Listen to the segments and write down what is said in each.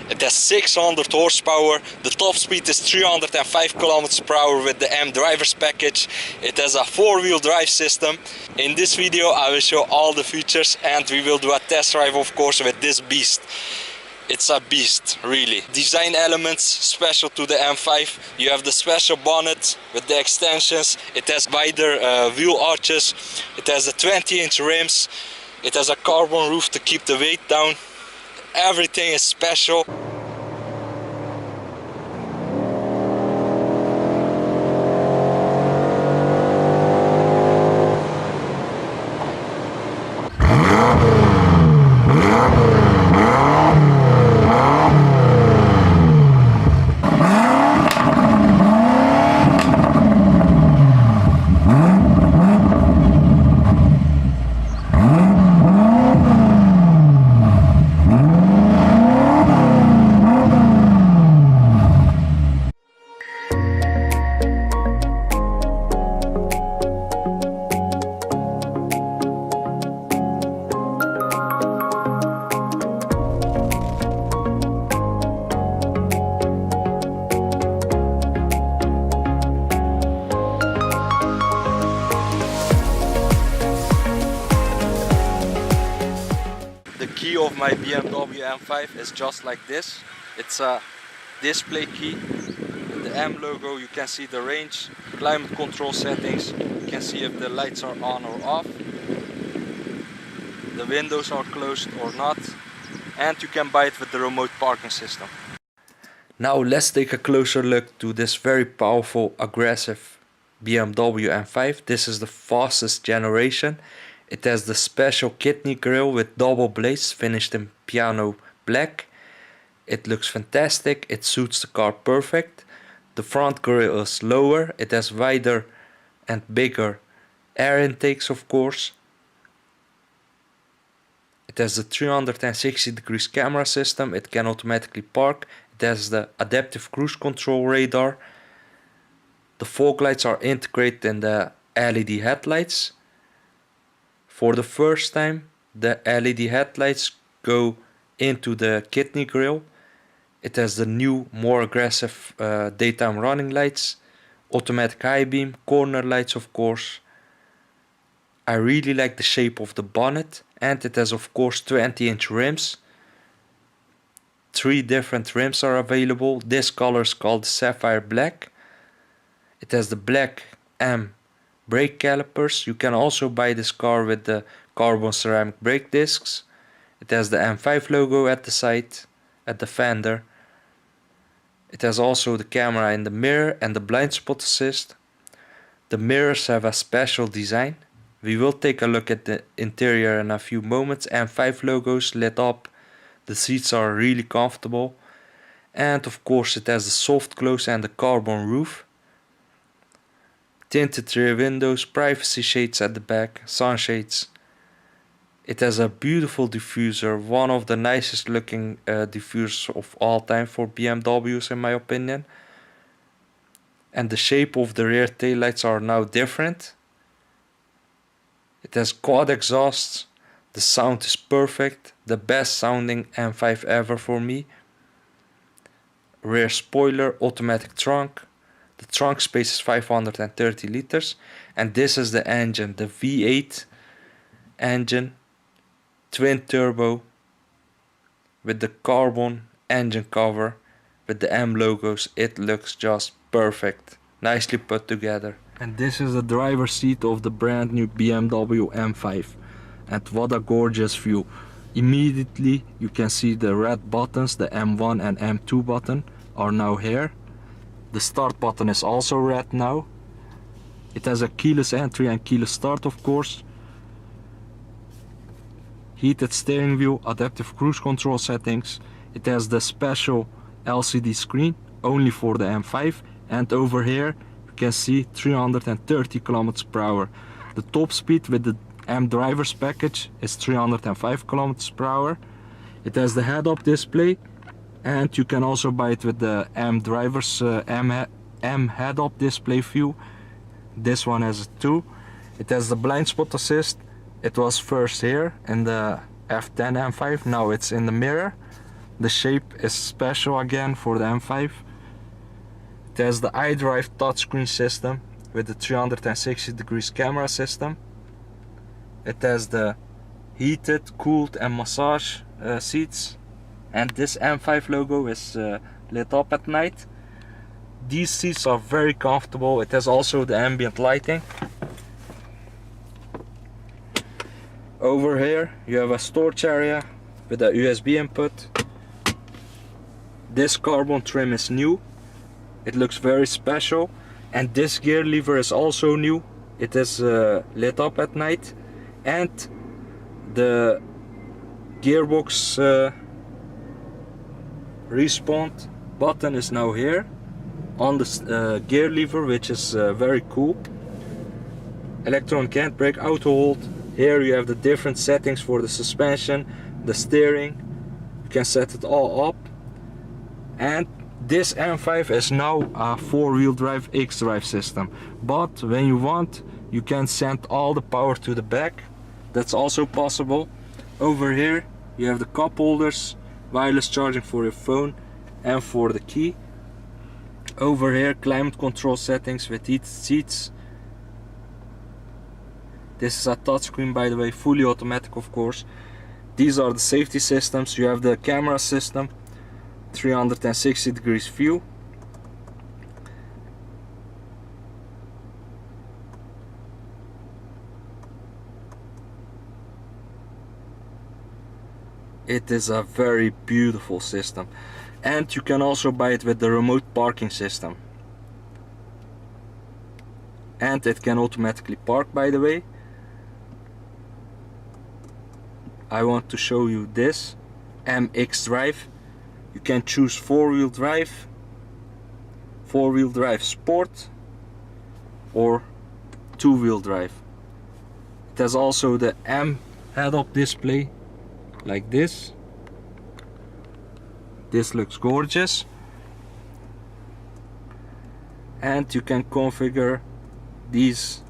It has 600 horsepower. The top speed is 305 km per hour with the M drivers package. It has a 4-wheel drive system. In this video I will show all the features and we will do a test drive, of course, with this beast. It's a beast, really. Design elements special to the M5. You have the special bonnet with the extensions. It has wider wheel arches. It has the 20-inch rims. It has a carbon roof to keep the weight down. Everything is special. The key of my BMW M5 is just like this. It's a display key. With the M logo you can see the range, climate control settings, you can see if the lights are on or off, the windows are closed or not, and you can buy it with the remote parking system. Now let's take a closer look to this very powerful, aggressive BMW M5. This is the fastest generation. It has the special kidney grille with double blades finished in piano black. It looks fantastic, it suits the car perfect. The front grille is lower, it has wider and bigger air intakes, of course. It has the 360 degrees camera system, it can automatically park. It has the adaptive cruise control radar. The fog lights are integrated in the LED headlights. For the first time, the LED headlights go into the kidney grille. It has the new, more aggressive daytime running lights, automatic high beam, corner lights, of course. I really like the shape of the bonnet, and it has, of course, 20-inch rims. 3 different rims are available. This color is called Sapphire Black. It has the black M brake calipers. You can also buy this car with the carbon ceramic brake discs. It has the M5 logo at the side, at the fender. It has also the camera in the mirror and the blind spot assist. The mirrors have a special design. We will take a look at the interior in a few moments. M5 logos lit up. The seats are really comfortable. And of course it has the soft close and the carbon roof. Tinted rear windows, privacy shades at the back, sunshades. It has a beautiful diffuser, one of the nicest looking diffusers of all time for BMWs in my opinion. And the shape of the rear taillights are now different. It has quad exhausts, the sound is perfect, the best sounding M5 ever for me. Rear spoiler, automatic trunk. The trunk space is 530 liters, and this is the engine, the V8 engine, twin turbo, with the carbon engine cover, with the M logos. It looks just perfect, nicely put together. And this is the driver's seat of the brand new BMW M5, and what a gorgeous view. Immediately you can see the red buttons, the M1 and M2 button are now here. The start button is also red now. It has a keyless entry and keyless start, of course. Heated steering wheel, adaptive cruise control settings. It has the special LCD screen only for the M5, and over here you can see 330 km per hour. The top speed with the M drivers package is 305 km per hour. It has the head-up display, and you can also buy it with the M drivers M head-up display view. This one has it too. It has the blind spot assist. It was first here in the F10 M5, now it's in the mirror. The shape is special again for the M5. It has the iDrive touchscreen system with the 360 degrees camera system. It has the heated, cooled and massage seats. And this M5 logo is lit up at night. These seats are very comfortable. It has also the ambient lighting. Over here you have a storage area with a USB input. This carbon trim is new. It looks very special. And this gear lever is also new. It is lit up at night. And the gearbox respawn button is now here on the gear lever, which is very cool. Electronic handbrake, auto hold. Here you have the different settings for the suspension, the steering. You can set it all up. And this M5 is now a 4-wheel drive X-drive system. But when you want, you can send all the power to the back. That's also possible. Over here you have the cup holders, wireless charging for your phone and for the key. Over here, climate control settings with heated seats. This is a touchscreen, by the way, fully automatic of course. These are the safety systems. You have the camera system, 360 degrees view. It is a very beautiful system. And you can also buy it with the remote parking system. And it can automatically park, by the way. I want to show you this MX drive. You can choose 4-wheel drive, 4-wheel drive sport or 2-wheel drive. It has also the M head-up display like this. This looks gorgeous. And you can configure these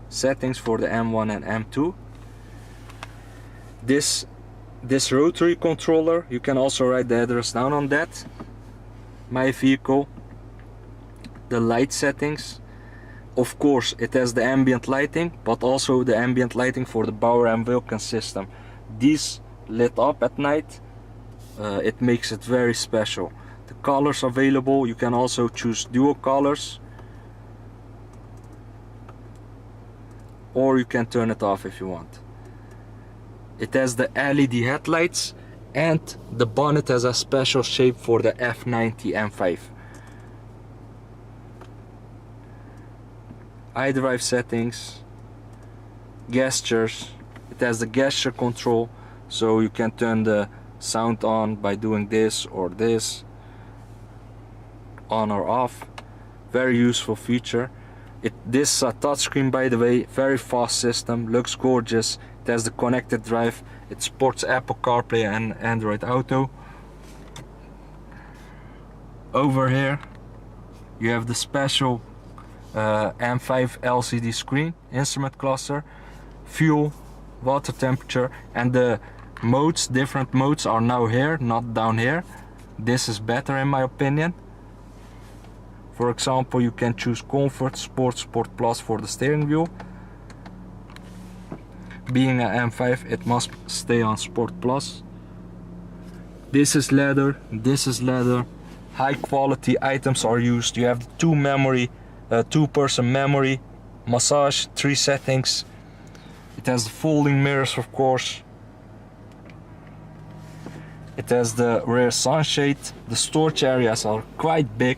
settings for the M1 and M2. This rotary controller, you can also write the address down on that. My vehicle. The light settings. Of course it has the ambient lighting, but also the ambient lighting for the Bauer and Wilkins system. These lit up at night. It makes it very special. The colors available, you can also choose dual colors, or you can turn it off if you want. It has the LED headlights, and the bonnet has a special shape for the F90 M5. iDrive settings, gestures. It has the gesture control, so you can turn the sound on by doing this or this, on or off. Very useful feature. This is a touchscreen, by the way, very fast system, looks gorgeous. It has the connected drive. It supports Apple CarPlay and Android Auto. Over here you have the special M5 LCD screen, instrument cluster, fuel, water temperature, and the modes, different modes are now here, not down here. This is better in my opinion. For example, you can choose Comfort, Sport, Sport Plus for the steering wheel. Being an M5, it must stay on Sport Plus. This is leather, this is leather. High quality items are used. You have the two-person memory, massage, 3 settings. It has the folding mirrors, of course. It has the rear sunshade. The storage areas are quite big.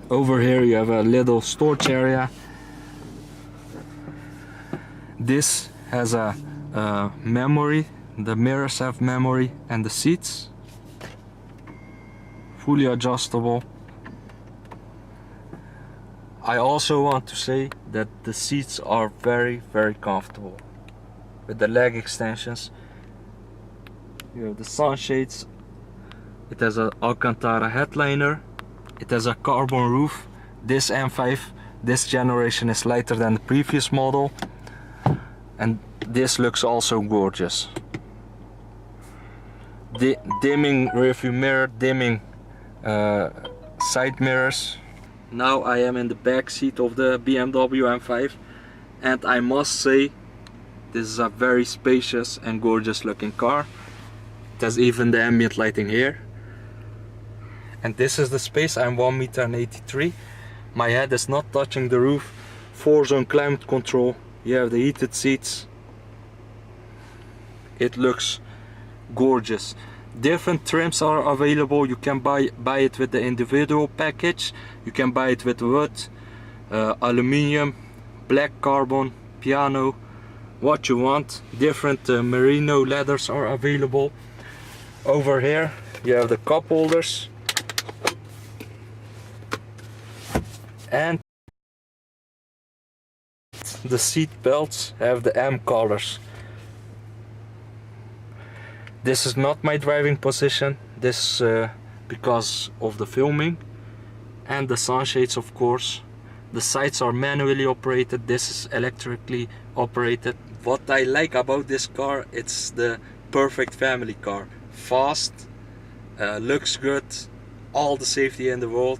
Over here you have a little storage area. This has a memory. The mirrors have memory, and the seats fully adjustable. I also want to say that the seats are very comfortable with the leg extensions. You have the sunshades. It has an Alcantara headliner. It has a carbon roof. This M5, this generation, is lighter than the previous model, and this looks also gorgeous. dimming rearview mirror, dimming side mirrors. Now I am in the back seat of the BMW M5, and I must say this is a very spacious and gorgeous looking car. It has even the ambient lighting here. And this is the space. I'm 1.83 m. My head is not touching the roof. 4-zone climate control. You have the heated seats. It looks gorgeous. Different trims are available. You can buy it with the individual package. You can buy it with wood, aluminium, black carbon, piano, what you want. Different merino leathers are available. Over here you have the cup holders, and the seat belts have the M colors. This is not my driving position. This because of the filming, and the sunshades, of course. The sides are manually operated. This is electrically operated. What I like about this car, it's the perfect family car. Fast, looks good, all the safety in the world,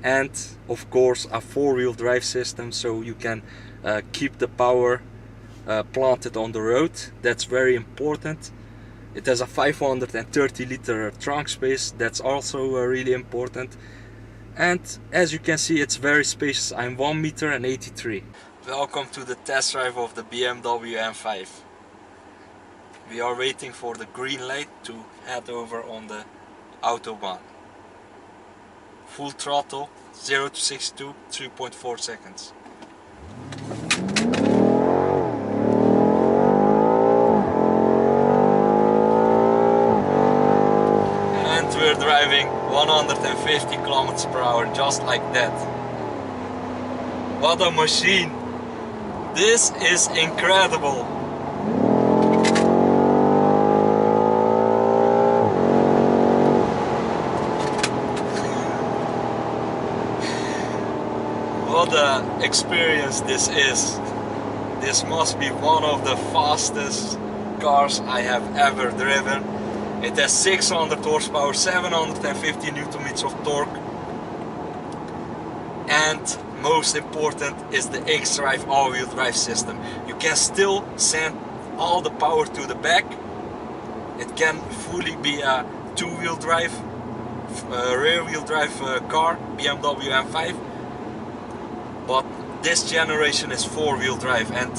and of course a 4-wheel drive system, so you can keep the power planted on the road. That's very important. It has a 530 liter trunk space. That's also really important. And as you can see, it's very spacious. I'm 1.83 m. Welcome to the test drive of the BMW M5. We are waiting for the green light to head over on the Autobahn. Full throttle, 0 to 62, 3.4 seconds. And we're driving 150 kilometers per hour, just like that. What a machine! This is incredible! What an experience this is. This must be one of the fastest cars I have ever driven. It has 600 horsepower, 750 Nm of torque, and most important is the X-Drive all-wheel drive system. You can still send all the power to the back. It can fully be a 2-wheel drive, rear-wheel drive car, BMW M5. But this generation is 4-wheel drive, and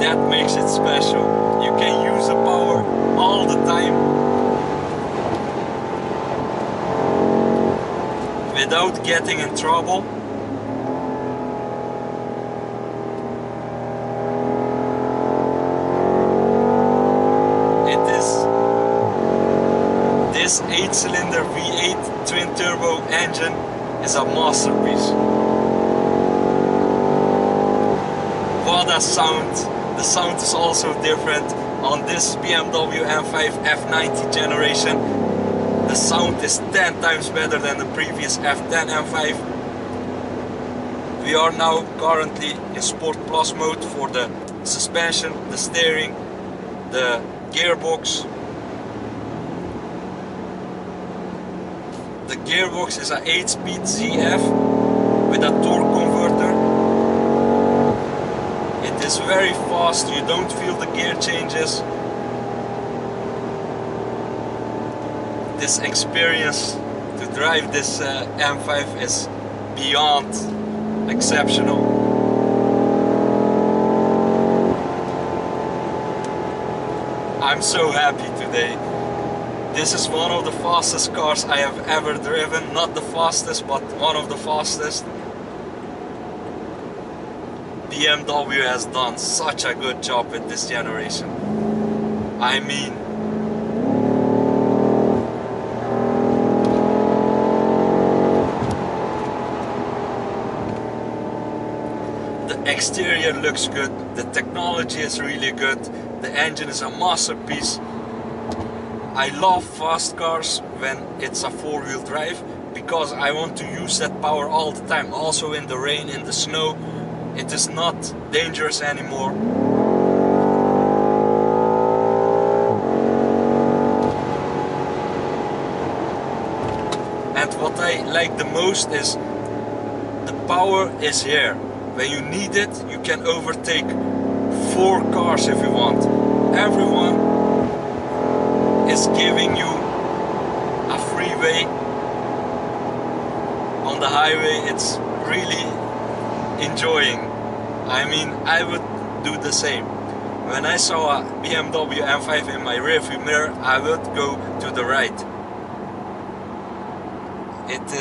that makes it special. You can use the power all the time without getting in trouble. This 8-cylinder V8 twin-turbo engine is a masterpiece. What a sound! The sound is also different. On this BMW M5 F90 generation, the sound is 10 times better than the previous F10 M5. We are now currently in Sport Plus mode for the suspension, the steering, the gearbox. The gearbox is a 8-speed ZF with a torque converter. It is very fast, you don't feel the gear changes. This experience to drive this M5 is beyond exceptional. I'm so happy today. This is one of the fastest cars I have ever driven. Not the fastest, but one of the fastest. BMW has done such a good job with this generation. I mean, the exterior looks good, the technology is really good, the engine is a masterpiece. I love fast cars when it's a 4-wheel drive because I want to use that power all the time, also in the rain, in the snow. It is not dangerous anymore. And what I like the most is the power is here. When you need it, you can overtake 4 cars if you want. Everyone is giving you a freeway. On the highway, it's really enjoying. I mean, I would do the same. When I saw a BMW M5 in my rearview mirror, I would go to the right. It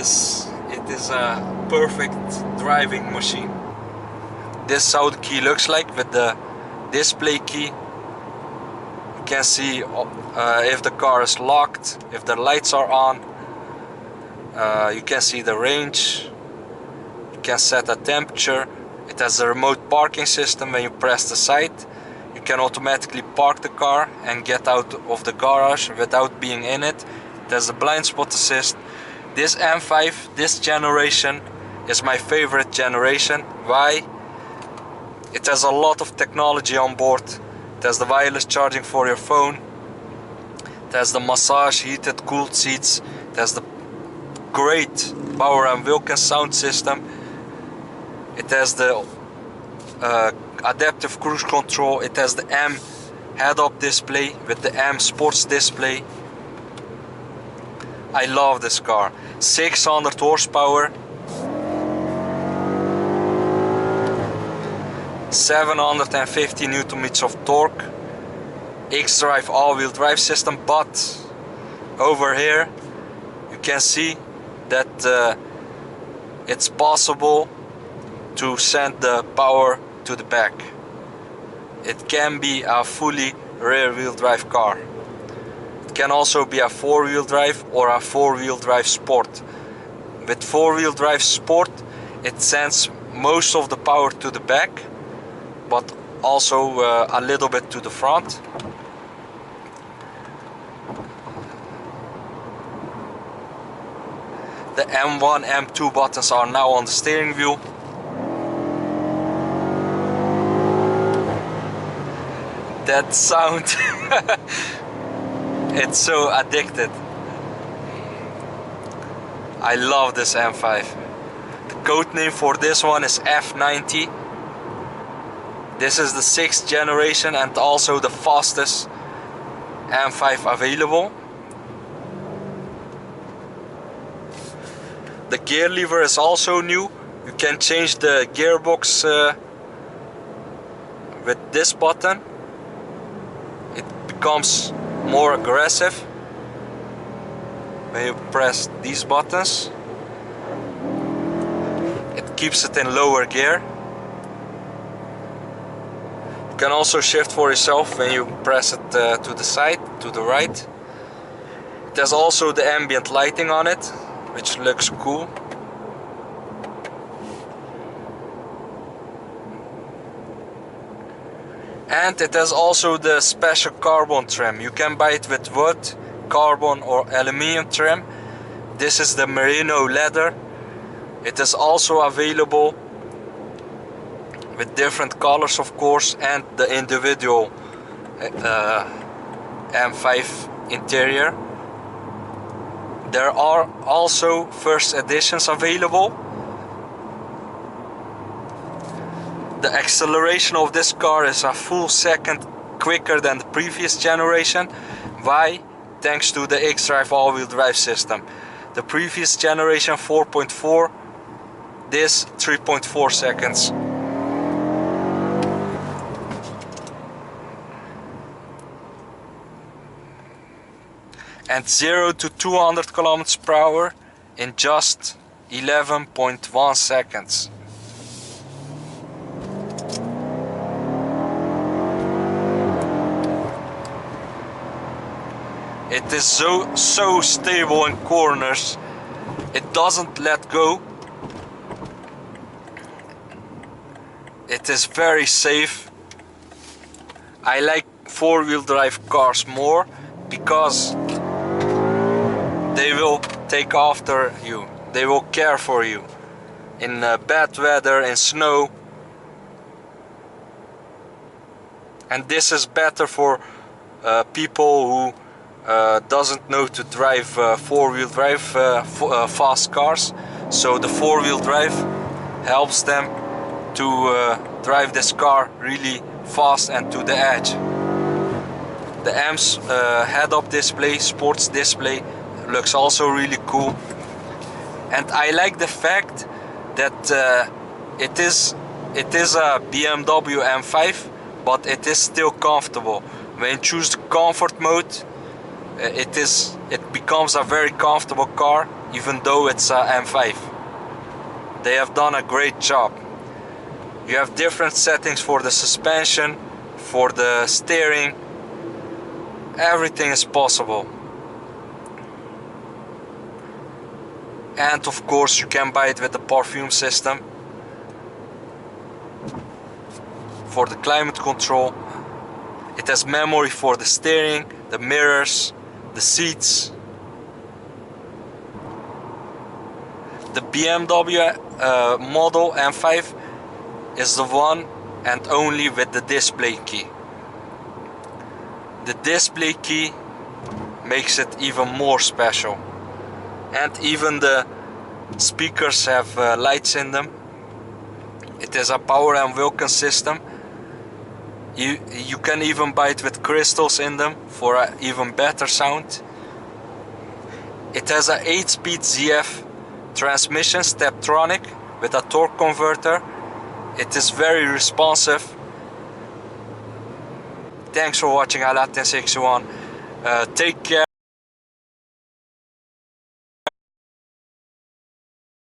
is a perfect driving machine. This is how the key looks like with the display key. You can see if the car is locked, if the lights are on. You can see the range. You can set a temperature. It has a remote parking system. When you press the side, you can automatically park the car and get out of the garage without being in it. It has a blind spot assist. This M5, this generation, is my favorite generation. Why? It has a lot of technology on board. It has the wireless charging for your phone. It has the massage, heated, cooled seats. It has the great Bauer & Wilkins sound system. It has the adaptive cruise control. It has the M head-up display with the M sports display. I love this car. 600 horsepower, 750 Newton meters of torque, X-Drive all-wheel drive system. But over here you can see that it's possible to send the power to the back. It can be a fully rear-wheel drive car. It can also be a 4-wheel drive or a 4-wheel drive sport. With 4-wheel drive sport, it sends most of the power to the back, but also a little bit to the front. The M1, M2 buttons are now on the steering wheel. That sound, it's so addicted. I love this M5. The code name for this one is F90. This is the 6th generation and also the fastest M5 available. The gear lever is also new. You can change the gearbox with this button. It becomes more aggressive when you press these buttons. It keeps it in lower gear. You can also shift for yourself when you press it to the side, to the right. It has also the ambient lighting on it, which looks cool. And it has also the special carbon trim. You can buy it with wood, carbon or aluminium trim. This is the merino leather. It is also available with different colors, of course, and the individual M5 interior. There are also first editions available. The acceleration of this car is a full second quicker than the previous generation. Why? Thanks to the X-Drive all-wheel drive system. The previous generation 4.4, this 3.4 seconds. And 0 to 200 kilometers per hour in just 11.1 seconds. It is so stable in corners. It doesn't let go. It is very safe. I like four-wheel drive cars more because they will take after you. They will care for you in bad weather, in snow. And this is better for people who doesn't know to drive four-wheel drive fast cars, so the four-wheel drive helps them to drive this car really fast and to the edge. The AMS head-up display, sports display, looks also really cool, and I like the fact that it is a BMW M5, but it is still comfortable. When you choose the comfort mode, it becomes a very comfortable car, even though it's a M5. They have done a great job. You have different settings for the suspension, for the steering. Everything is possible. And of course you can buy it with the perfume system for the climate control. It has memory for the steering, the mirrors, the seats. The BMW model M5 is the one and only with the display key. The display key makes it even more special. And even the speakers have lights in them. It is a power and Wilkins system. You can even buy it with crystals in them for an even better sound. It has a 8-speed ZF transmission, Steptronic, with a torque converter. It is very responsive. Thanks for watching Ala 1061. Take care.